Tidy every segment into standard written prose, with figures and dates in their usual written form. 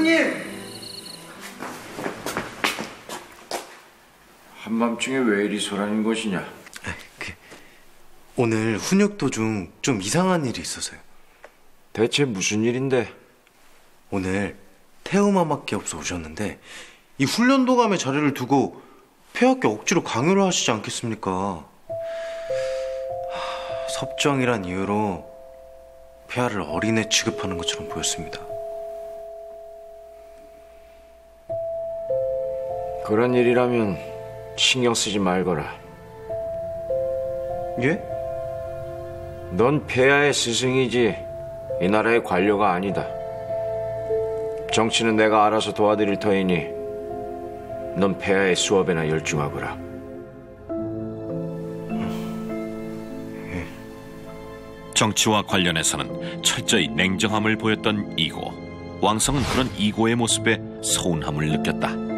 형님! 한밤중에 왜 이리 소란인 것이냐? 오늘 훈육 도중 좀 이상한 일이 있어서요. 대체 무슨 일인데? 오늘 태우마마께 없어 오셨는데 이 훈련도감의 자리를 두고 폐하께 억지로 강요를 하시지 않겠습니까? 섭정이란 이유로 폐하를 어린애 취급하는 것처럼 보였습니다. 그런 일이라면 신경 쓰지 말거라. 예? 넌 폐하의 스승이지 이 나라의 관료가 아니다. 정치는 내가 알아서 도와드릴 터이니 넌 폐하의 수업에나 열중하거라. 정치와 관련해서는 철저히 냉정함을 보였던 이고. 왕성은 그런 이고의 모습에 서운함을 느꼈다.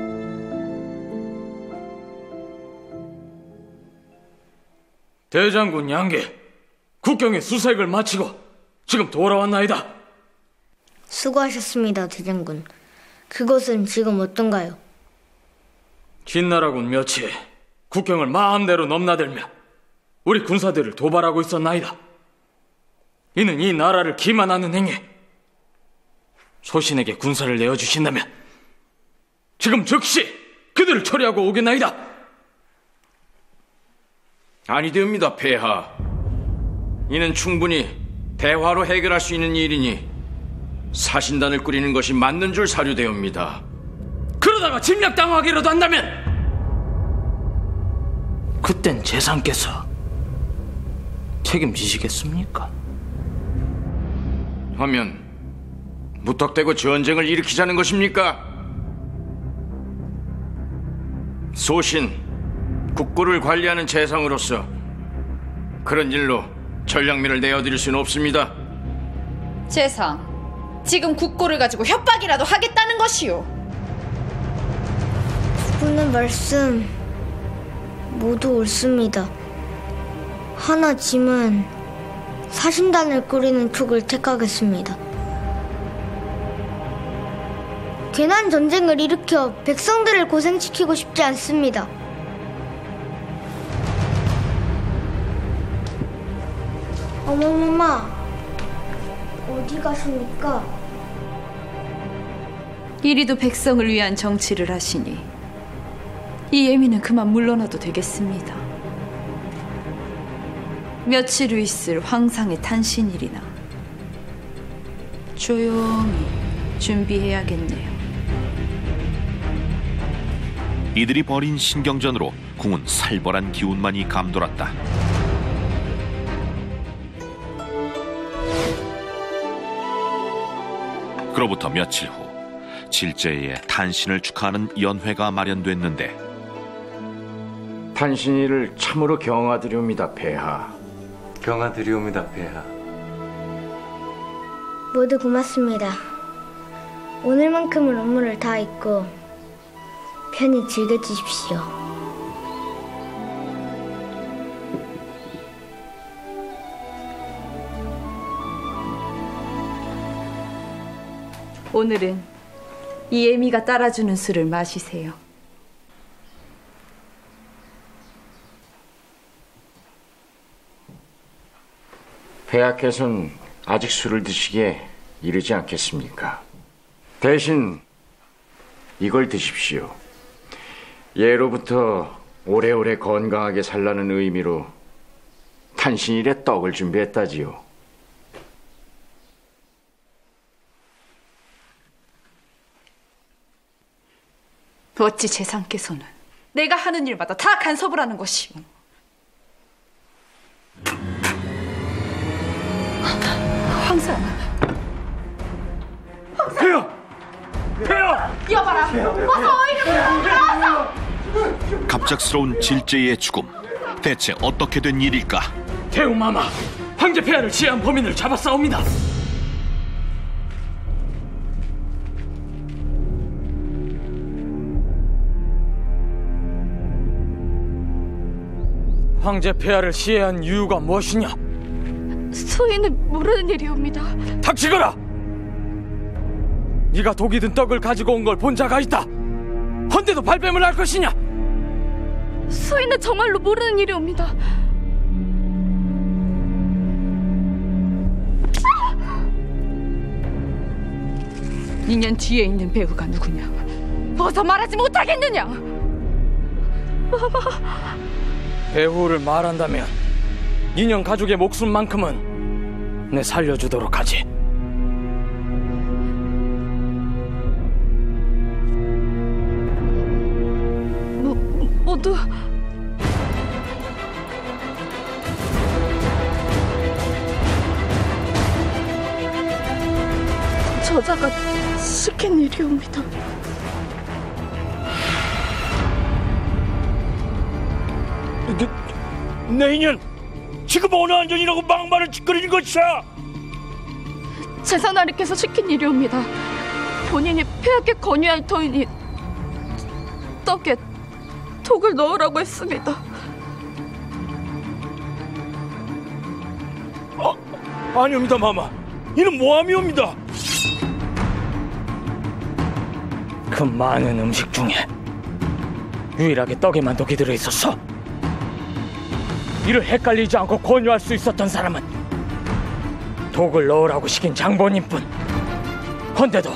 대장군 양계, 국경의 수색을 마치고 지금 돌아왔나이다. 수고하셨습니다, 대장군. 그곳은 지금 어떤가요? 진나라군 며칠 국경을 마음대로 넘나들며 우리 군사들을 도발하고 있었나이다. 이는 이 나라를 기만하는 행위. 소신에게 군사를 내어주신다면 지금 즉시 그들을 처리하고 오겠나이다. 아니되옵니다, 폐하. 이는 충분히 대화로 해결할 수 있는 일이니 사신단을 꾸리는 것이 맞는 줄 사료되옵니다. 그러다가 침략당하기라도 한다면 그땐 재상께서 책임지시겠습니까? 하면 무턱대고 전쟁을 일으키자는 것입니까? 소신, 국고를 관리하는 재상으로서 그런 일로 전량민을 내어드릴 수는 없습니다. 재상, 지금 국고를 가지고 협박이라도 하겠다는 것이오. 두 분의 말씀 모두 옳습니다. 하나 짐은 사신단을 꾸리는 쪽을 택하겠습니다. 괜한 전쟁을 일으켜 백성들을 고생시키고 싶지 않습니다. 어머머마, 어디 가십니까? 이리도 백성을 위한 정치를 하시니 이 예민은 그만 물러나도 되겠습니다. 며칠 후 있을 황상의 탄신일이나 조용히 준비해야겠네요. 이들이 벌인 신경전으로 궁은 살벌한 기운만이 감돌았다. 그로부터 며칠 후 질제의 탄신을 축하하는 연회가 마련됐는데 탄신이를 참으로 경하드리옵니다, 폐하. 경하드리옵니다, 폐하. 모두 고맙습니다. 오늘만큼은 업무를 다 잊고 편히 즐겨주십시오. 오늘은 이예미가 따라주는 술을 마시세요. 폐하께서는 아직 술을 드시기에 이르지 않겠습니까? 대신 이걸 드십시오. 예로부터 오래오래 건강하게 살라는 의미로 탄신일에 떡을 준비했다지요. 어찌 재상께서는 내가 하는 일마다 다 간섭을 하는 것이오. 황상. 폐하! 폐하! 여봐라. 어서 이리로 들어와서. 갑작스러운 질제의 죽음. 대체 어떻게 된 일일까? 태우마마, 황제 폐하를 지휘한 범인을 잡았사옵니다. 황제 폐하를 시해한 이유가 무엇이냐? 소인은 모르는 일이옵니다. 닥치거라! 네가 독이 든 떡을 가지고 온 걸 본 자가 있다. 헌데도 발뺌을 할 것이냐? 수인은 정말로 모르는 일이옵니다. 2년 뒤에 있는 배우가 누구냐? 어서 말하지 못하겠느냐? 배후를 말한다면 2년 가족의 목숨만큼은 내 살려주도록 하지. 모두 저자가 시킨 일이옵니다. 내 인연 지금 어느 안전이라고 막말을 짓거리는 것이야. 제사나리께서 시킨 일이옵니다. 본인이 폐하께 건의할 터이니 떡에 독을 넣으라고 했습니다. 아니옵니다, 마마. 이는 모함이옵니다. 그 많은 음식 중에 유일하게 떡에만 독이 들어있었어. 이를 헷갈리지 않고 권유할 수 있었던 사람은 독을 넣으라고 시킨 장본인뿐. 헌데도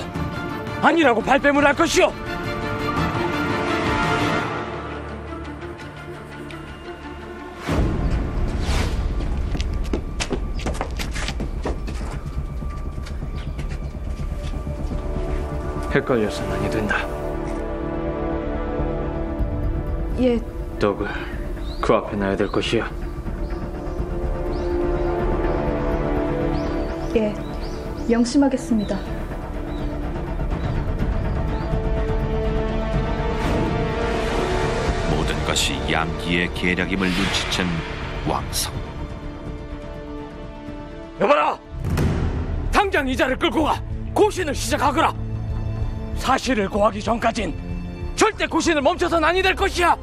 아니라고 발뺌을 할 것이오. 헷갈려서는 아니 된다. 예, 떡을 그 앞에 놔야 될 것이야. 예, 명심하겠습니다. 모든 것이 양기의 계략임을 눈치챈 왕성. 여봐라! 당장 이자를 끌고 가 고신을 시작하거라. 사실을 고하기 전까진 절대 고신을 멈춰서는 아니 될 것이야.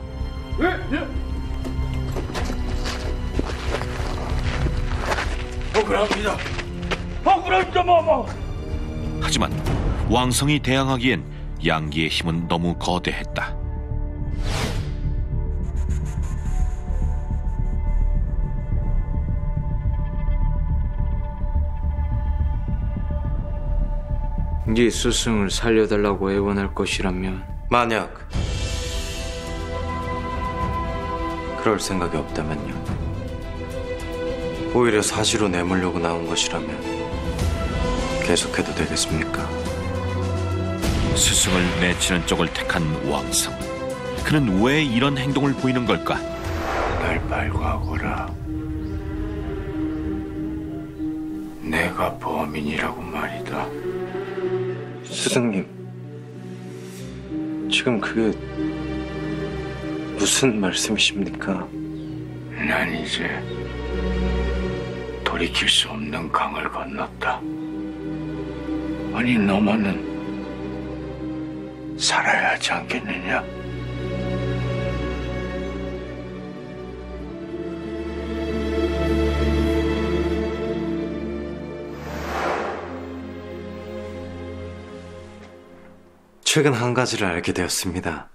억울합니다. 억울합니다, 마마. 하지만 왕성이 대항하기엔 양기의 힘은 너무 거대했다. 네 스승을 살려달라고 애원할 것이라면 만약 그럴 생각이 없다면요. 오히려 사시로 내몰려고 나온 것이라면 계속해도 되겠습니까? 스승을 내치는 쪽을 택한 왕성. 그는 왜 이런 행동을 보이는 걸까? 날 발과하거라. 내가 범인이라고 말이다. 스승님, 지금 그게 무슨 말씀이십니까? 난 이제 돌이킬 수 없는 강을 건넜다. 아니, 너만은 살아야 하지 않겠느냐? 최근 한 가지를 알게 되었습니다.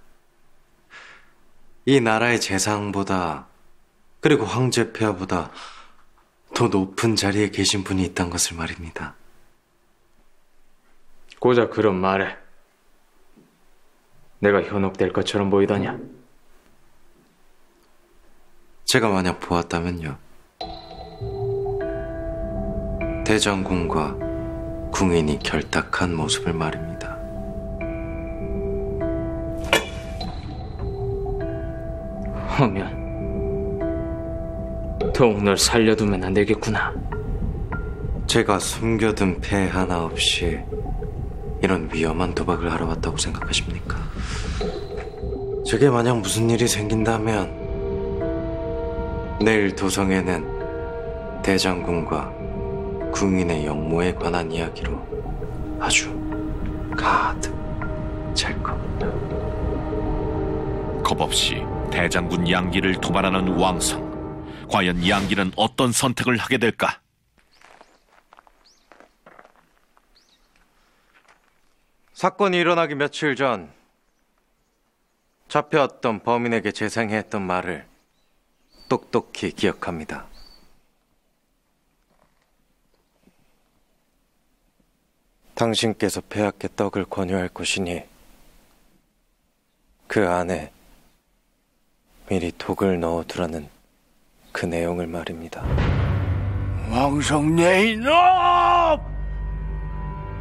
이 나라의 재상보다, 그리고 황제 폐하보다 더 높은 자리에 계신 분이 있다는 것을 말입니다. 고작 그런 말에 내가 현혹될 것처럼 보이더냐? 제가 만약 보았다면요, 대장군과 궁인이 결탁한 모습을 말입니다. 하면 더욱 널 살려두면 안 되겠구나. 제가 숨겨둔 폐 하나 없이 이런 위험한 도박을 하러 왔다고 생각하십니까? 제게 만약 무슨 일이 생긴다면 내일 도성에는 대장군과 궁인의 영모에 관한 이야기로 아주 가득 찰 겁니다. 겁없이 대장군 양기를 도발하는 왕성. 과연 양기는 어떤 선택을 하게 될까? 사건이 일어나기 며칠 전 잡혀왔던 범인에게 재생했던 말을 똑똑히 기억합니다. 당신께서 폐하께 떡을 권유할 것이니 그 안에 미리 독을 넣어두라는 그 내용을 말입니다. 왕성내 이놈!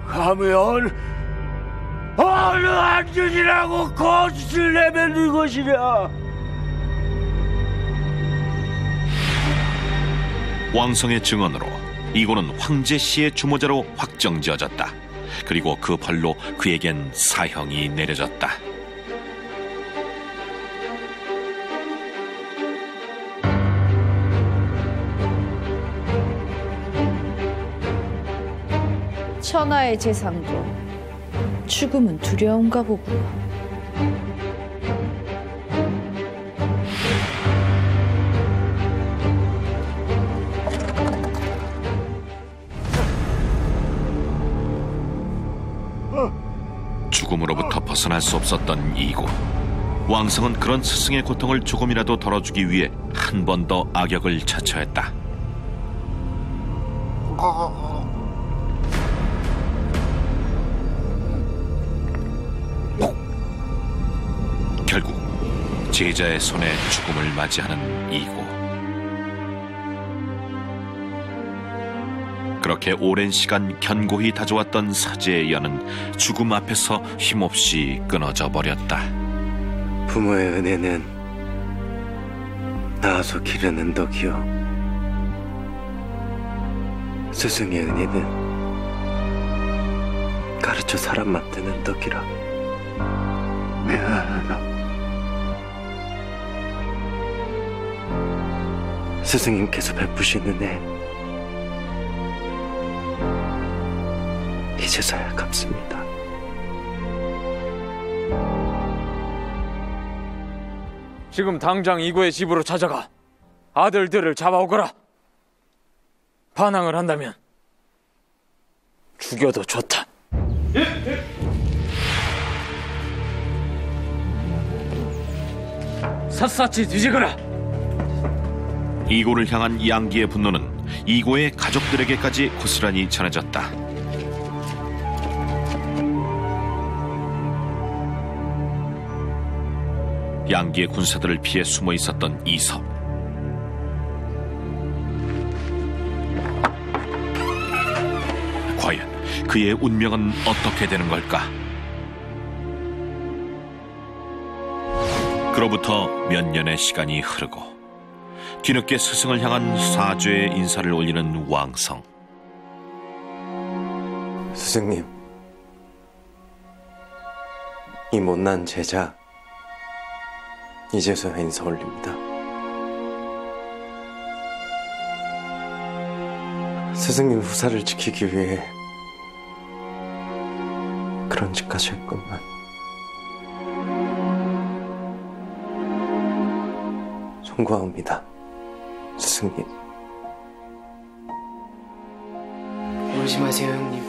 하면 어느 안전이라고 거짓을 내뱉는 것이냐? 왕성의 증언으로 이고는 황제 씨의 주모자로 확정지어졌다. 그리고 그 벌로 그에겐 사형이 내려졌다. 천하의 재상도 죽음은 두려운가 보고. 죽음으로부터 벗어날 수 없었던 이고. 왕성은 그런 스승의 고통을 조금이라도 덜어주기 위해 한 번 더 악역을 자처했다. 결국 제자의 손에 죽음을 맞이하는 이고. 그렇게 오랜 시간 견고히 다져왔던 사제의 연은 죽음 앞에서 힘없이 끊어져 버렸다. 부모의 은혜는 낳아서 기르는 덕이요, 스승의 은혜는 가르쳐 사람 만드는 덕이라. 미안하다. 스승님께서 베푸신 은혜 이제서야 갚습니다. 지금 당장 이고의 집으로 찾아가 아들들을 잡아오거라. 반항을 한다면 죽여도 좋다. 샅샅이 뒤지거라. 이고를 향한 양기의 분노는 이고의 가족들에게까지 고스란히 전해졌다. 양기의 군사들을 피해 숨어 있었던 이섭. 과연 그의 운명은 어떻게 되는 걸까? 그로부터 몇 년의 시간이 흐르고 뒤늦게 스승을 향한 사죄의 인사를 올리는 왕성. 스승님, 이 못난 제자 이제서야 인사 올립니다. 스승님 후사를 지키기 위해 그런 짓까지 했건만 송구하옵니다, 스승님. 울지 마세요, 형님.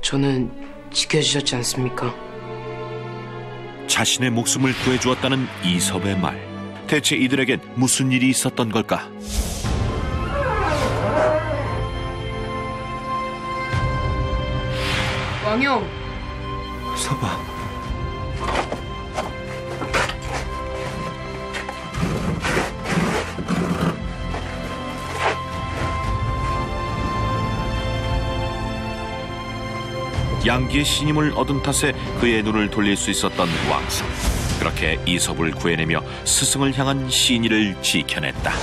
저는 지켜주셨지 않습니까? 자신의 목숨을 구해주었다는 이섭의 말. 대체 이들에겐 무슨 일이 있었던 걸까? 왕형! 서봐. 양기의 신임을 얻은 탓에 그의 눈을 돌릴 수 있었던 왕성. 그렇게 이섭을 구해내며 스승을 향한 신의를 지켜냈다.